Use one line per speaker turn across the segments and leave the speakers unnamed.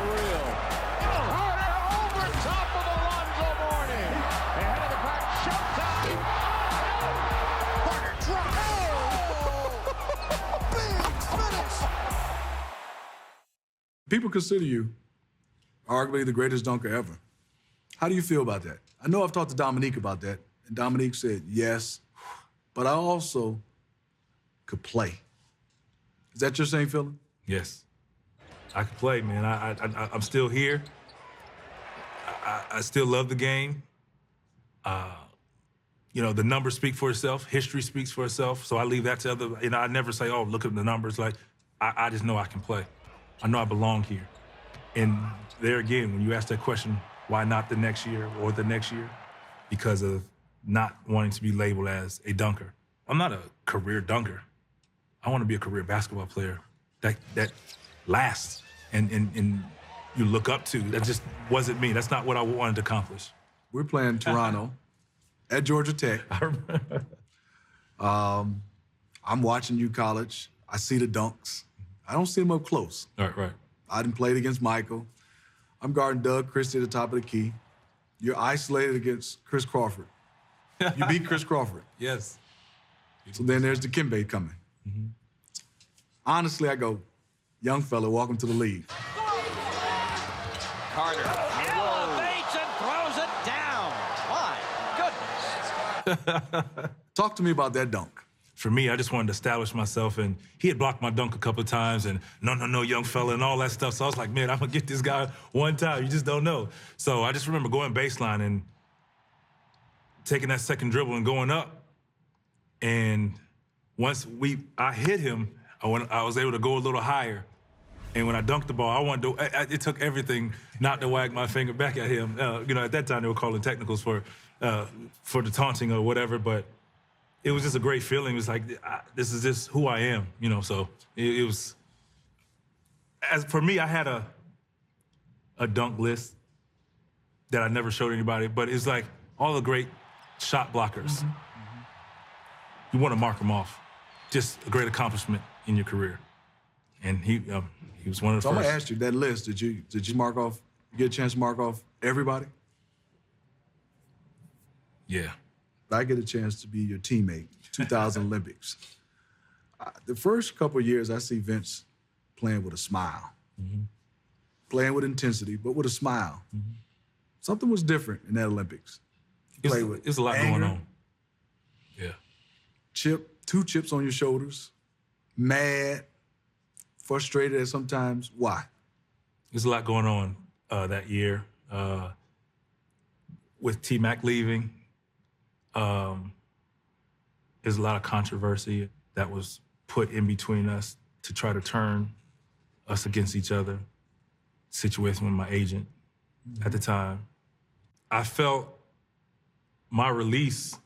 real. Carter over top of Alonzo Mourning. Ahead of the pack, showtime. Carter drives. Big finish.
People consider you arguably the greatest dunker ever. How do you feel about that? I know I've talked to Dominique about that, and Dominique said yes, but I also could play. Is that your same feeling?
Yes. I could play, man. I'm still here. I still love the game. You know, the numbers speak for itself. History speaks for itself. So I leave that to other, you know, I never say, oh, look at the numbers. Like, I just know I can play. I know I belong here. And there again, when you ask that question, why not the next year or the next year? Because of not wanting to be labeled as a dunker. I'm not a career dunker. I want to be a career basketball player that lasts and you look up to. That just wasn't me. That's not what I wanted to accomplish.
We're playing Toronto at Georgia Tech.
I remember.
I'm watching you college. I see the dunks. I don't see them up close.
Right.
I done played against Michael. I'm guarding Doug Christie at the top of the key. You're isolated against Chris Crawford. You beat Chris Crawford.
Yes.
So then there's Dikembe coming.
Mm-hmm.
Honestly, I go, young fella, welcome to the league.
Carter elevates and throws it down. My goodness.
Talk to me about that dunk.
For me, I just wanted to establish myself, and he had blocked my dunk a couple of times, and no, young fella, and all that stuff. So I was like, man, I'm gonna get this guy one time. You just don't know. So I just remember going baseline and taking that second dribble and going up. And once I hit him, I was able to go a little higher. And when I dunked the ball, I wanted to, it took everything not to wag my finger back at him. You know, at that time they were calling technicals for the taunting or whatever, but it was just a great feeling. It was like, this is just who I am, you know, so it was, as for me, I had a dunk list that I never showed anybody, but it's like all the great shot blockers. Mm-hmm. You want to mark them off. Just a great accomplishment in your career. And he was one of the
So
first.
I'm gonna ask you, that list, did you mark off, get a chance to mark off everybody?
Yeah.
I get a chance to be your teammate, 2000 Olympics. The first couple of years, I see Vince playing with a smile, playing with intensity, but with a smile. Something was different in that Olympics.
There's a lot
anger,
going on. Yeah.
Two chips on your shoulders, mad, frustrated at sometimes. Why?
There's a lot going on that year. With T-Mac leaving, there's a lot of controversy that was put in between us to try to turn us against each other. Situation with my agent at the time. I felt my release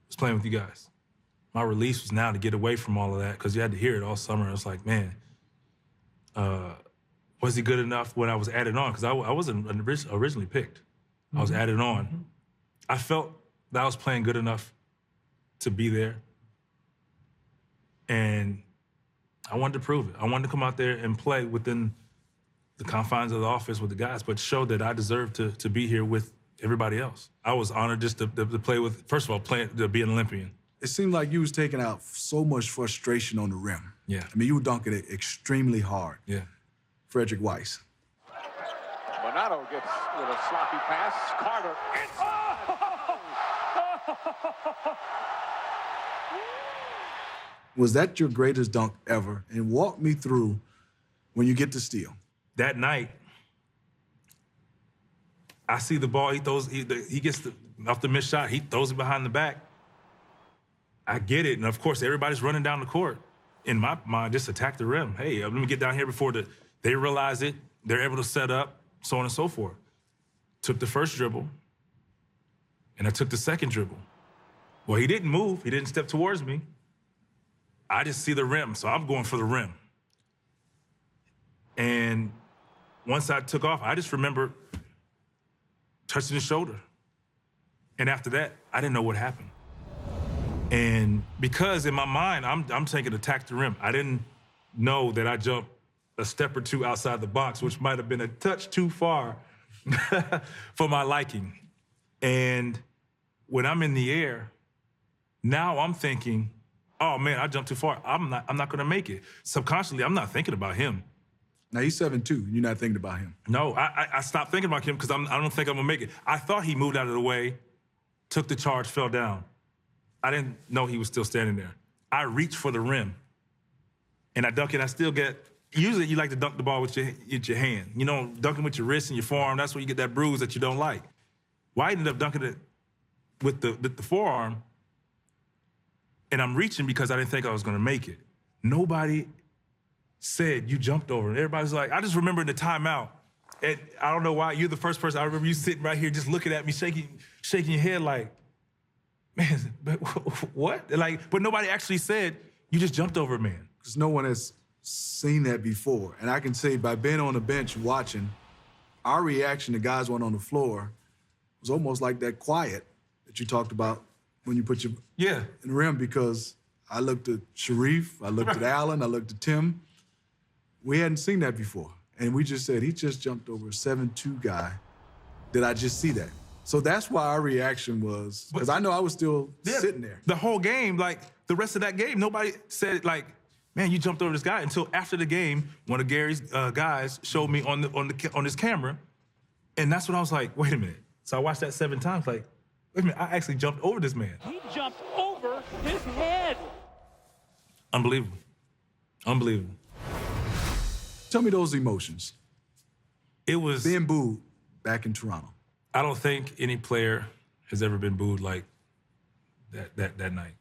was playing with you guys. My release was now to get away from all of that, because you had to hear it all summer. I was like, man, was he good enough when I was added on? Because I wasn't originally picked. I was added on. I felt that I was playing good enough to be there. And I wanted to prove it. I wanted to come out there and play within the confines of the office with the guys, but show that I deserved to be here with everybody else. I was honored just to play with, first of all, to be an Olympian.
It seemed like you was taking out so much frustration on the rim.
Yeah.
I mean, you were dunking it extremely hard.
Yeah.
Frederick Weiss.
Bonato gets with a sloppy pass. Carter.
Was that your greatest dunk ever? And walk me through when you get to steal.
That night, I see the ball, he gets off the missed shot, he throws it behind the back. I get it, and of course, everybody's running down the court. In my mind, just attack the rim. Hey, let me get down here before they realize it, they're able to set up, so on and so forth. Took the first dribble, and I took the second dribble. Well, he didn't move, he didn't step towards me. I just see the rim, so I'm going for the rim. And once I took off, I just remember touching his shoulder. And after that, I didn't know what happened. And because in my mind, I'm taking attack the rim. I didn't know that I jumped a step or two outside the box, which might have been a touch too far for my liking. And when I'm in the air, now I'm thinking, oh man, I jumped too far. I'm not gonna make it. Subconsciously, I'm not thinking about him.
Now he's 7'2", and you're not thinking about him.
No, I stopped thinking about him because I don't think I'm gonna make it. I thought he moved out of the way, took the charge, fell down. I didn't know he was still standing there. I reached for the rim, and I dunk it. I still get. Usually, you like to dunk the ball with your hand. You know, dunking with your wrist and your forearm. That's where you get that bruise that you don't like. Well, I ended up dunking it with the forearm, and I'm reaching because I didn't think I was gonna make it. Nobody said you jumped over. Everybody's like, I just remember in the timeout, and I don't know why, you're the first person. I remember you sitting right here just looking at me, shaking your head like, man, but what? Like, but nobody actually said, you just jumped over a man.
Because no one has seen that before. And I can say by being on the bench watching, our reaction to guys went on the floor was almost like that quiet that you talked about when you put your in the rim, because I looked at Sharif, I looked at Allen, I looked at Tim. We hadn't seen that before. And we just said, he just jumped over a 7'2" guy. Did I just see that? So that's why our reaction was, because I know I was still sitting there.
The whole game, like the rest of that game, nobody said like, man, you jumped over this guy, until after the game, one of Gary's guys showed me on his camera, and that's when I was like, wait a minute. So I watched that 7 times, like, wait a minute, I actually jumped over this man.
He jumped over his head.
Unbelievable. Unbelievable.
Tell me those emotions.
It was
being booed back in Toronto.
I don't think any player has ever been booed like that night.